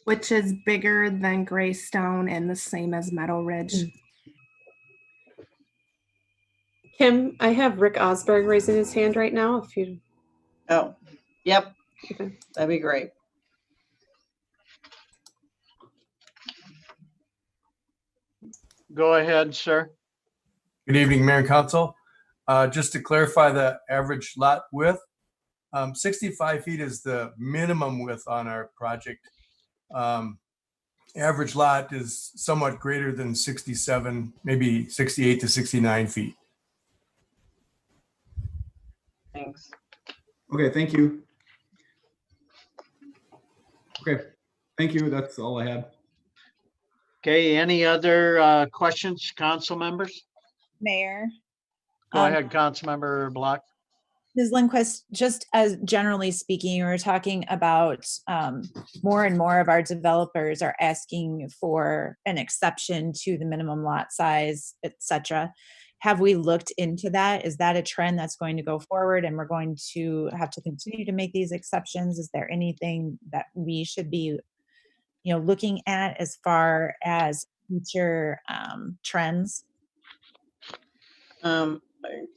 Which is bigger than Greystone and the same as Meadow Ridge. Kim, I have Rick Osberg raising his hand right now. If you, Oh, yep. Okay. That'd be great. Go ahead, sir. Good evening, Mayor and Council. Just to clarify the average lot width, 65 feet is the minimum width on our project. Average lot is somewhat greater than 67, maybe 68 to 69 feet. Thanks. Okay, thank you. Okay, thank you. That's all I had. Okay, any other questions, council members? Mayor. Go ahead, Councilmember Block. Ms. Lindquist, just as generally speaking, you were talking about more and more of our developers are asking for an exception to the minimum lot size, et cetera. Have we looked into that? Is that a trend that's going to go forward and we're going to have to continue to make these exceptions? Is there anything that we should be, looking at as far as future trends?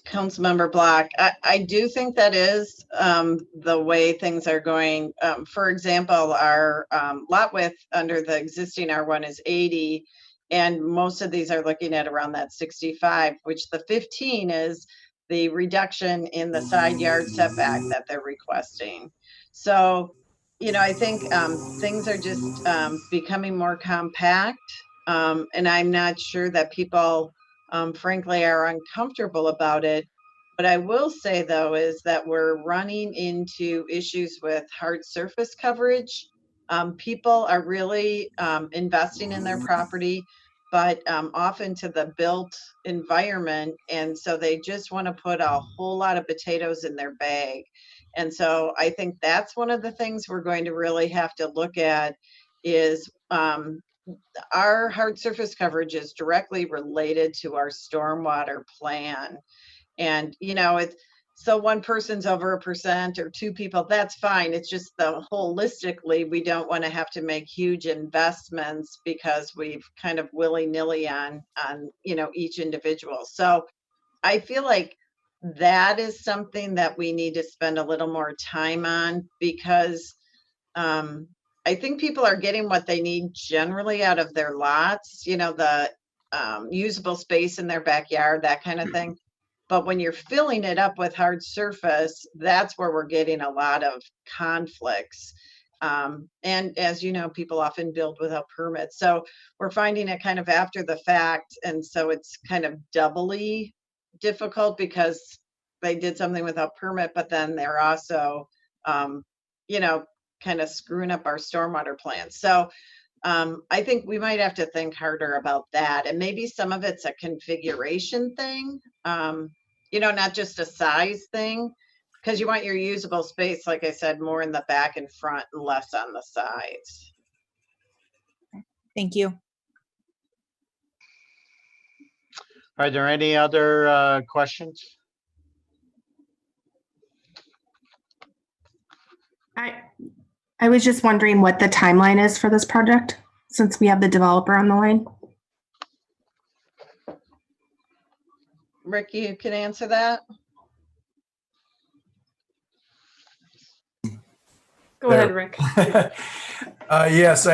Councilmember Block, I do think that is the way things are going. For example, our lot width under the existing R1 is 80, and most of these are looking at around that 65, which the 15 is the reduction in the side yard setback that they're requesting. So, I think things are just becoming more compact, and I'm not sure that people frankly are uncomfortable about it. What I will say though is that we're running into issues with hard surface coverage. People are really investing in their property, but often to the built environment, and so they just want to put a whole lot of potatoes in their bag. And so I think that's one of the things we're going to really have to look at is our hard surface coverage is directly related to our stormwater plan. And, it's so one person's over 1% or two people, that's fine. It's just the holistically, we don't want to have to make huge investments because we've kind of willy-nilly on each individual. So I feel like that is something that we need to spend a little more time on because I think people are getting what they need generally out of their lots, the usable space in their backyard, that kind of thing. But when you're filling it up with hard surface, that's where we're getting a lot of conflicts. And as you know, people often build without permits. So we're finding it kind of after the fact. And so it's kind of doubly difficult because they did something without permit, but then they're also, kind of screwing up our stormwater plans. So I think we might have to think harder about that. And maybe some of it's a configuration thing, not just a size thing, because you want your usable space, like I said, more in the back and front and less on the sides. Thank you. Are there any other questions? I was just wondering what the timeline is for this project, since we have the developer on the line. Rick, you can answer that. Go ahead, Rick. Yes,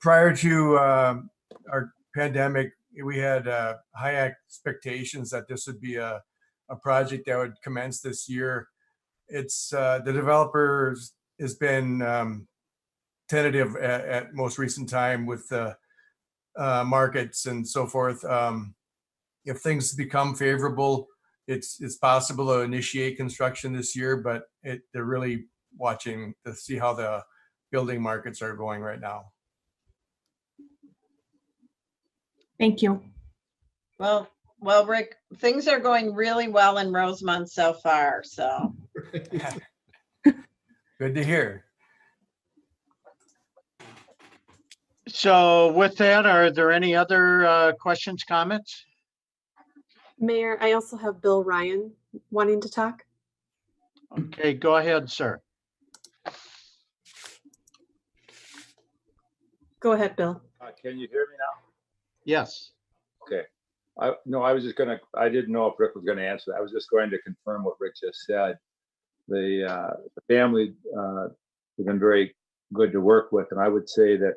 prior to our pandemic, we had high expectations that this would be a project that would commence this year. It's the developers has been tentative at most recent time with the markets and so forth. If things become favorable, it's possible to initiate construction this year, but they're really watching to see how the building markets are going right now. Thank you. Well, Rick, things are going really well in Rosemount so far. So Good to hear. So with that, are there any other questions, comments? Mayor, I also have Bill Ryan wanting to talk. Okay, go ahead, sir. Go ahead, Bill. Can you hear me now? Yes. Okay. I was just I didn't know if Rick was gonna answer that. I was just going to confirm what Rick just said. The family has been very good to work with, and I would say that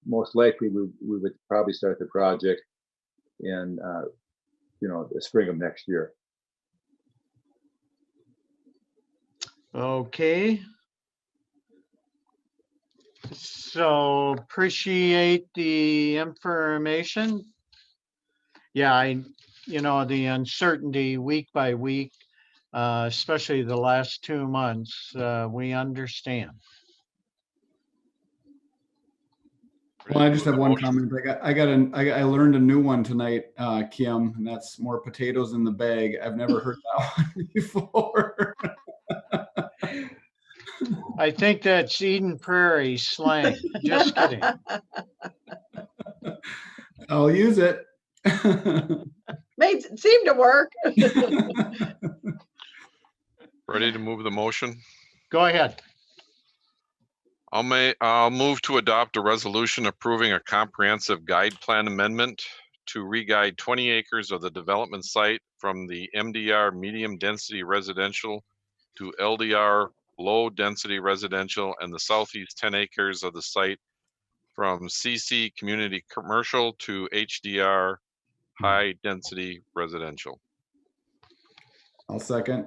most likely we would probably start the project in the spring of next year. Okay. So appreciate the information. Yeah, the uncertainty week by week, especially the last 2 months, we understand. Well, I just have one comment. I learned a new one tonight, Kim, and that's more potatoes in the bag. I've never heard that one before. I think that's Eden Prairie slang. Just kidding. I'll use it. Seemed to work. Ready to move the motion? Go ahead. I'll move to adopt a resolution approving a comprehensive guide plan amendment to re-guide 20 acres of the development site from the MDR medium density residential to LDR low density residential, and the southeast 10 acres of the site from CC community commercial to HDR high density residential. I'll second.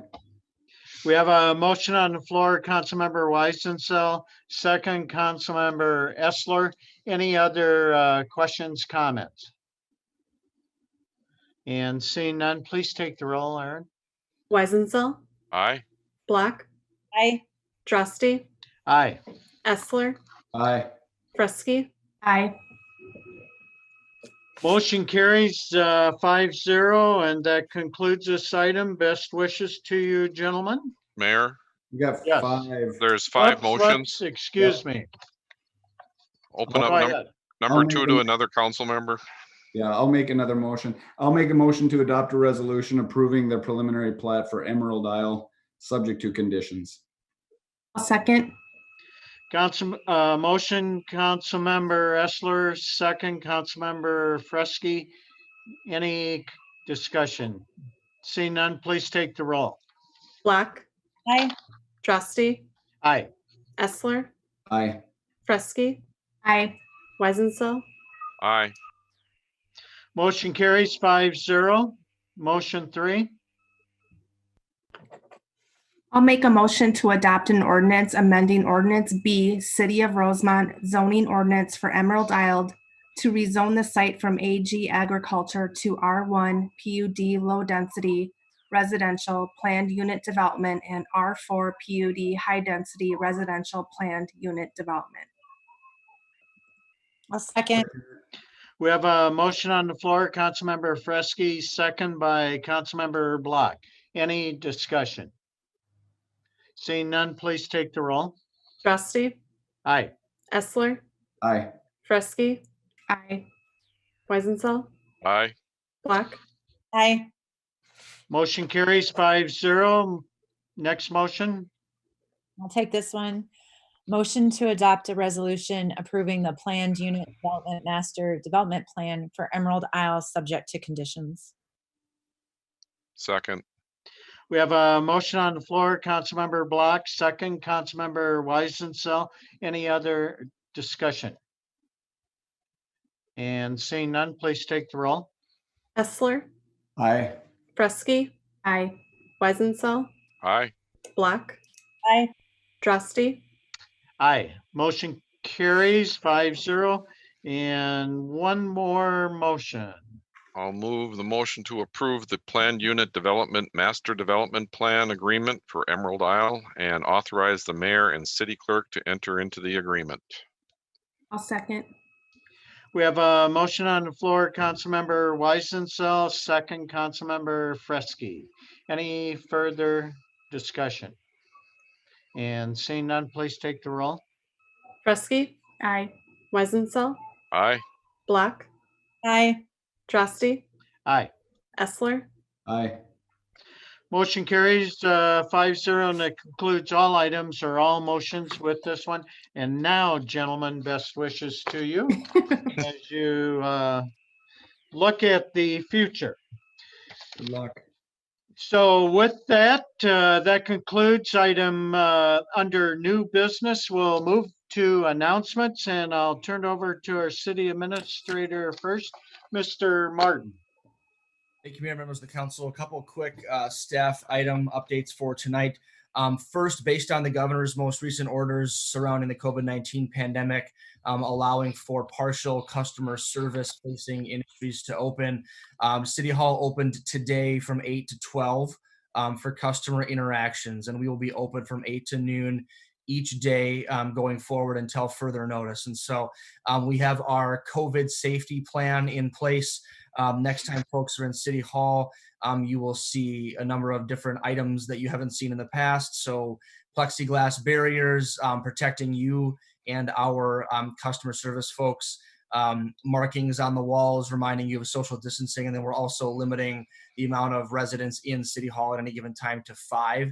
We have a motion on the floor, Councilmember Weisenthal, second, Councilmember Essler. Any other questions, comments? And seeing none, please take the roll, Aaron. Weisenthal, Aye. Black, Aye. Drusty, Aye. Essler, Aye. Fresky. Aye. Motion carries 5-0, and that concludes this item. Best wishes to you, gentlemen. Mayor, You got Yes. 5. there's 5 Let's- motions. Excuse me. Open Go up ahead. number I'll 2 make to a- another council member. Yeah, I'll make another motion. I'll make a motion to adopt a resolution approving the preliminary plat for Emerald Isle, subject to conditions. I'll second. Motion, Councilmember Essler, second, Councilmember Fresky. Any discussion? Seeing none, please take the roll. Black, Aye. Drusty, Aye. Essler, Aye. Fresky, Aye. Weisenthal, Aye. Motion carries 5-0. Motion 3. I'll make a motion to adopt an ordinance amending ordinance B, City of Rosemount zoning ordinance for Emerald Isle to rezone the site from AG agriculture to R1 PUD low density residential planned unit development and R4 PUD high density residential planned unit development. I'll second. We have a motion on the floor, Councilmember Fresky, second by Councilmember Block. Any discussion? Seeing none, please take the roll. Drusty, Aye. Essler, Aye. Fresky, Aye. Weisenthal, Aye. Black, Aye. Motion carries 5-0. Next motion. I'll take this one. Motion to adopt a resolution approving the planned unit development master development plan for Emerald Isle, subject to conditions. Second. We have a motion on the floor, Councilmember Block, second, Councilmember Weisenthal. Any other discussion? And seeing none, please take the roll. Essler, Aye. Fresky, Aye. Weisenthal, Aye. Black, Aye. Drusty, Aye. Motion carries 5-0. And one more motion. I'll move the motion to approve the planned unit development master development plan agreement for Emerald Isle and authorize the mayor and city clerk to enter into the agreement. I'll second. We have a motion on the floor, Councilmember Weisenthal, second, Councilmember Fresky. Any further discussion? And seeing none, please take the roll. Prusky, Aye. Weisenthal, Aye. Black, Aye. Drosty, Aye. Essler. Aye. Motion carries 5-0, and that concludes all items or all motions with this one. And now, gentlemen, best wishes to you as you look at the future. Good luck. So with that, that concludes item under new business. We'll move to announcements, and I'll turn over to our city administrator first, Mr. Martin. Thank you, Mayor, members of the council. A couple of quick staff item updates for tonight. First, based on the governor's most recent orders surrounding the COVID-19 pandemic, allowing for partial customer service facing industries to open, City Hall opened today from 8 to 12 for customer interactions, and we will be open from 8 to noon each day going forward until further notice. And so we have our COVID safety plan in place. Next time folks are in City Hall, you will see a number of different items that you haven't seen in the past. So plexiglass barriers protecting you and our customer service folks, markings on the walls reminding you of social distancing, and then we're also limiting the amount of residents in City Hall at any given time to 5.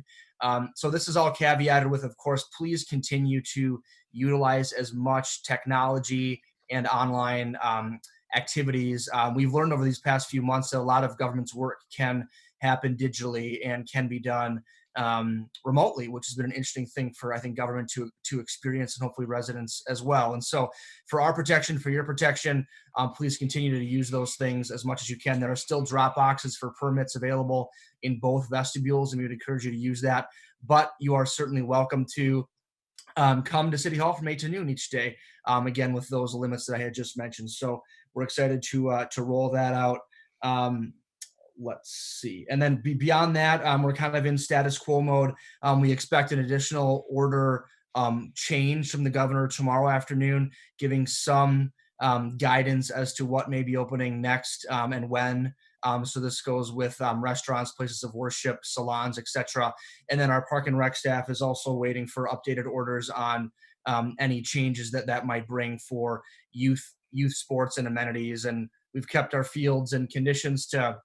So this is all caveated with, of course, please continue to utilize as much technology and online activities. We've learned over these past few months that a lot of government's work can happen digitally and can be done remotely, which has been an interesting thing for, I think, government to experience, and hopefully residents as well. And so for our protection, for your protection, please continue to use those things as much as you can. There are still drop boxes for permits available in both vestibules, and we would encourage you to use that. But you are certainly welcome to come to City Hall from 8 to noon each day, again, with those limits that I had just mentioned. So we're excited to roll that out. Let's see. And then beyond that, we're kind of in status quo mode. We expect an additional order change from the governor tomorrow afternoon, giving some guidance as to what may be opening next and when. So this goes with restaurants, places of worship, salons, etc. And then our park and rec staff is also waiting for updated orders on any changes that might bring for youth sports and amenities. And we've kept our fields and conditions to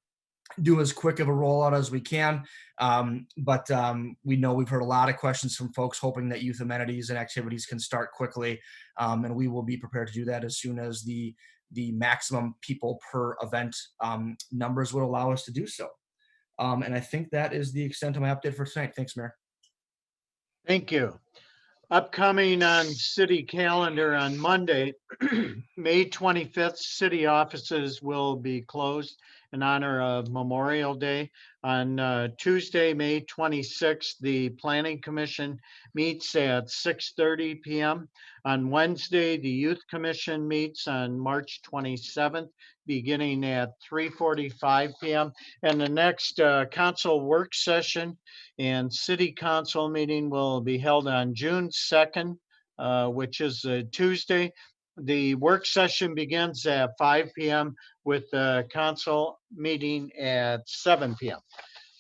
do as quick of a rollout as we can. But we know we've heard a lot of questions from folks hoping that youth amenities and activities can start quickly. And we will be prepared to do that as soon as the maximum people per event numbers would allow us to do so. And I think that is the extent of my update for tonight. Thanks, Mayor. Thank you. Upcoming on city calendar on Monday, May 25th, city offices will be closed in honor of Memorial Day. On Tuesday, May 26th, the Planning Commission meets at 6:30 p.m. On Wednesday, the Youth Commission meets on March 27th, beginning at 3:45 p.m. And the next council work session and city council meeting will be held on June 2nd, which is a Tuesday. The work session begins at 5 p.m. with the council meeting at 7 p.m.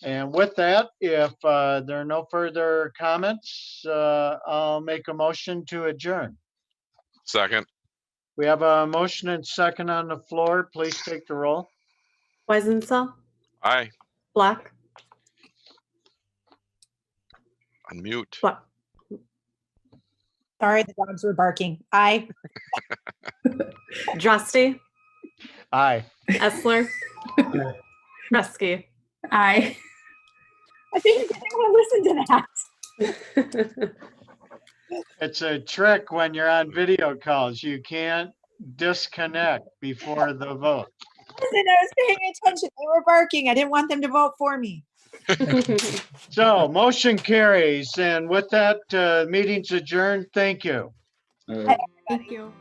And with that, if there are no further comments, I'll make a motion to adjourn. Second. We have a motion and second on the floor. Please take the roll. Weisenthal, Aye. Black, Unmute. Black. Sorry, the dogs were barking. Aye. Drosty, Aye. Essler, Prusky. Aye. I think I didn't want to listen to that. It's a trick when you're on video calls. You can't disconnect before the vote. Listen, I was paying attention. They were barking. I didn't want them to vote for me. So motion carries. And with that, meeting's adjourned. Thank you. All right. Thank you.